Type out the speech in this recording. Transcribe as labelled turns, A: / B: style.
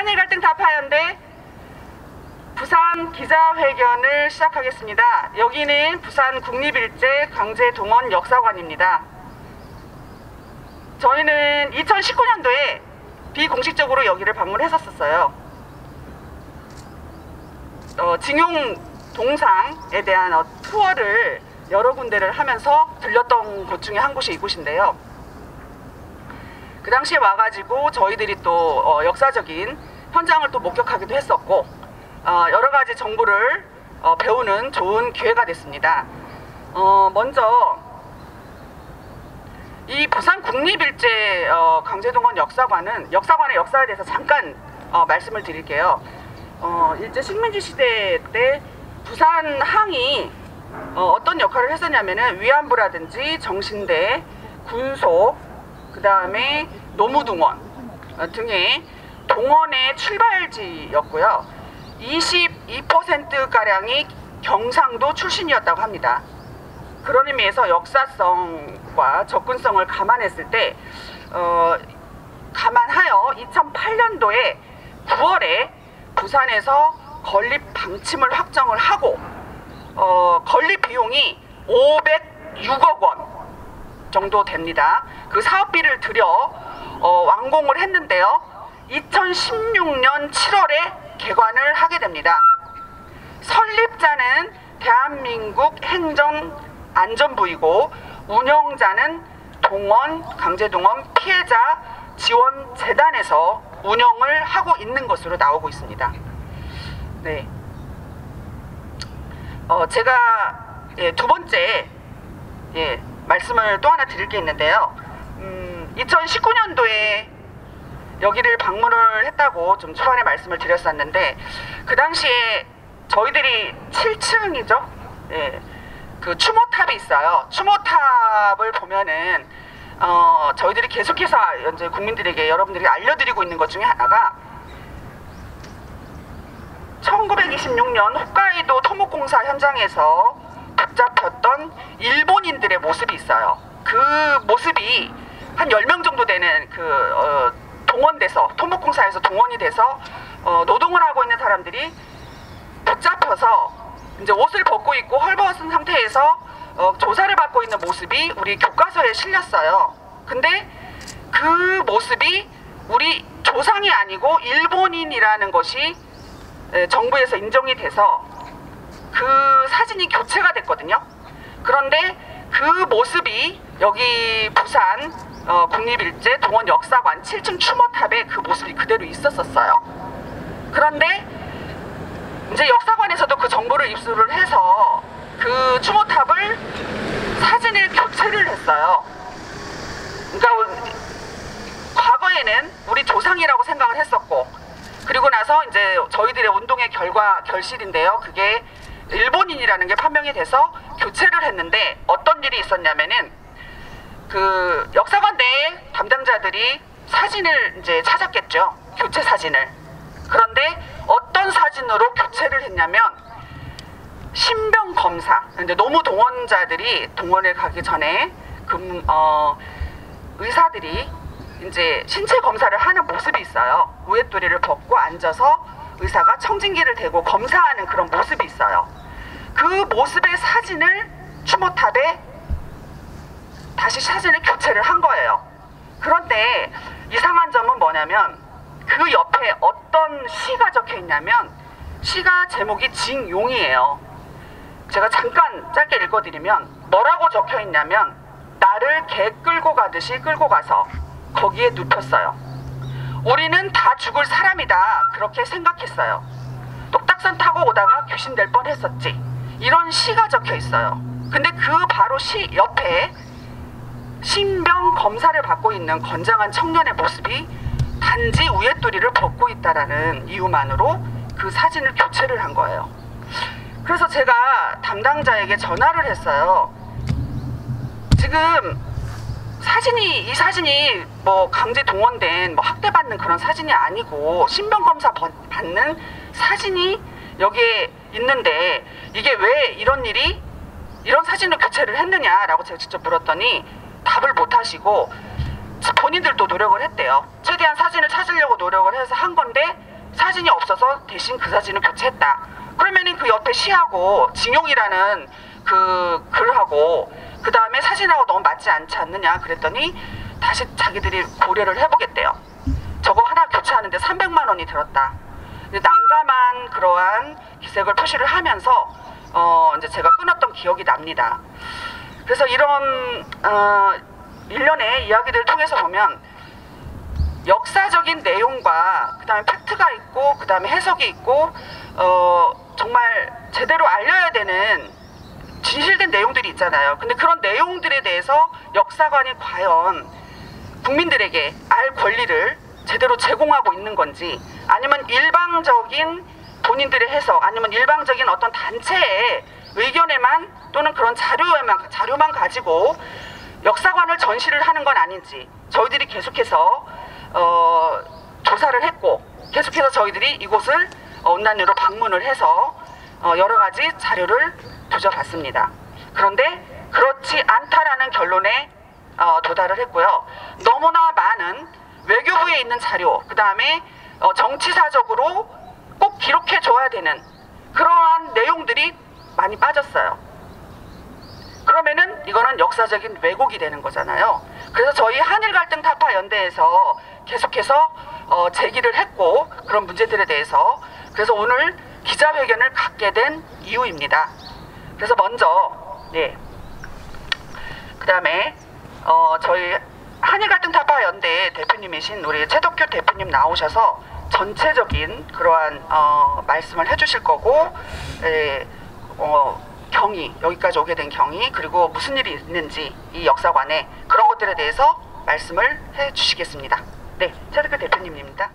A: 한일 갈등 타파연대 부산 기자회견을 시작하겠습니다. 여기는 부산 국립일제 강제동원 역사관입니다. 저희는 2019년도에 비공식적으로 여기를 방문했었어요. 징용 동상에 대한 투어를 여러 군데를 하면서 들렸던 곳 중에 한 곳이 이곳인데요. 그 당시에 와가지고 저희들이 또 역사적인 현장을 또 목격하기도 했었고 여러 가지 정보를 배우는 좋은 기회가 됐습니다. 먼저 이 부산 국립일제 강제동원 역사관은 역사관의 역사에 대해서 잠깐 말씀을 드릴게요. 일제 식민지 시대 때 부산 항이 어떤 역할을 했었냐면은 위안부라든지 정신대, 군소, 그 다음에 노무동원 등의 동원의 출발지였고요. 22%가량이 경상도 출신이었다고 합니다. 그런 의미에서 역사성과 접근성을 감안했을 때 감안하여 2008년도에 9월에 부산에서 건립 방침을 확정을 하고 건립 비용이 506억 원 정도 됩니다. 그 사업비를 들여 완공을 했는데요. 2016년 7월에 개관을 하게 됩니다. 설립자는 대한민국 행정안전부이고 운영자는 강제동원 피해자 지원재단에서 운영을 하고 있는 것으로 나오고 있습니다. 네. 제가 두 번째 말씀을 또 하나 드릴 게 있는데요. 2019년도에 여기를 방문을 했다고 좀 초반에 말씀을 드렸었는데 그 당시에 저희들이 7층이죠. 그 추모탑이 있어요. 추모탑을 보면은 저희들이 계속해서 이제 국민들에게 여러분들이 알려드리고 있는 것 중에 하나가 1926년 홋카이도 토목공사 현장에서 붙잡혔던 일본인들의 모습이 있어요. 그 모습이 한 10명 정도 되는 동원돼서 토목공사에서 동원이 돼서 노동을 하고 있는 사람들이 붙잡혀서 이제 옷을 벗고 있고 헐벗은 상태에서 조사를 받고 있는 모습이 우리 교과서에 실렸어요. 근데 그 모습이 우리 조상이 아니고 일본인이라는 것이 정부에서 인정이 돼서 그 사진이 교체가 됐거든요. 그런데 그 모습이 여기 부산 국립일제 동원 역사관 7층 추모탑에 그 모습이 그대로 있었어요. 그런데 이제 역사관에서도 그 정보를 입수를 해서 그 추모탑을 사진을 교체를 했어요. 그러니까 과거에는 우리 조상이라고 생각을 했었고, 그리고 나서 이제 저희들의 운동의 결실인데요. 그게 일본인이라는 게 판명이 돼서 교체를 했는데 어떤 일이 있었냐면은 그 역사관 내에 담당자들이 사진을 이제 찾았겠죠. 교체 사진을. 그런데 어떤 사진으로 교체를 했냐면 신병 검사, 이제 노무 동원자들이 동원을 가기 전에 의사들이 이제 신체 검사를 하는 모습이 있어요. 우웻도리를 벗고 앉아서 의사가 청진기를 대고 검사하는 그런 모습이 있어요. 그 모습의 사진을 추모탑에 다시 사진을 교체를 한 거예요. 그런데 이상한 점은 뭐냐면 그 옆에 어떤 시가 적혀 있냐면 시가 제목이 징용이에요. 제가 잠깐 짧게 읽어드리면 뭐라고 적혀 있냐면 나를 개 끌고 가듯이 끌고 가서 거기에 눕혔어요. 우리는 다 죽을 사람이다 그렇게 생각했어요. 똑딱선 타고 오다가 귀신 될 뻔했었지. 이런 시가 적혀 있어요. 근데 그 바로 시 옆에 신병 검사를 받고 있는 건장한 청년의 모습이 단지 우웻도리를 벗고 있다라는 이유만으로 그 사진을 교체를 한 거예요. 그래서 제가 담당자에게 전화를 했어요. 지금 이 사진이 뭐 강제 동원된 뭐 학대받는 그런 사진이 아니고 신병 검사 받는 사진이 여기에 있는데 이게 왜 이런 사진을 교체를 했느냐라고 제가 직접 물었더니 답을 못 하시고 본인들도 노력을 했대요. 최대한 사진을 찾으려고 노력을 해서 한 건데 사진이 없어서 대신 그 사진을 교체했다. 그러면은 그 옆에 시하고 징용이라는 그 글하고 그 다음에 사진하고 너무 맞지 않지 않느냐 그랬더니 다시 자기들이 고려를 해보겠대요. 저거 하나 교체하는데 300만 원이 들었다. 난감한 그러한 기색을 표시를 하면서 이제 제가 끊었던 기억이 납니다. 그래서 이런 일련의 이야기들을 통해서 보면 역사적인 내용과 그 다음에 팩트가 있고 그 다음에 해석이 있고 정말 제대로 알려야 되는 진실된 내용들이 있잖아요. 근데 그런 내용들에 대해서 역사관이 과연 국민들에게 알 권리를 제대로 제공하고 있는 건지, 아니면 일방적인 본인들의 해석, 아니면 일방적인 어떤 단체의 의견에만 또는 그런 자료만 가지고 역사관을 전시를 하는 건 아닌지, 저희들이 계속해서 조사를 했고 계속해서 저희들이 이곳을 온난로로 방문을 해서 여러 가지 자료를 조져봤습니다. 그런데 그렇지 않다라는 결론에 도달을 했고요. 너무나 많은 외교부에 있는 자료, 그 다음에 정치사적으로 꼭 기록해줘야 되는 그러한 내용들이 많이 빠졌어요. 그러면은 이거는 역사적인 왜곡이 되는 거잖아요. 그래서 저희 한일갈등타파연대에서 계속해서 제기를 했고, 그런 문제들에 대해서 그래서 오늘 기자회견을 갖게 된 이유입니다. 그래서 먼저 그 다음에 저희 한일갈등타파연대 대표님이신 우리 최덕규 대표님 나오셔서 전체적인 그러한 말씀을 해주실 거고, 경위, 여기까지 오게 된 경위, 그리고 무슨 일이 있는지 이 역사관에 그런 것들에 대해서 말씀을 해주시겠습니다. 네, 최덕규 대표님입니다.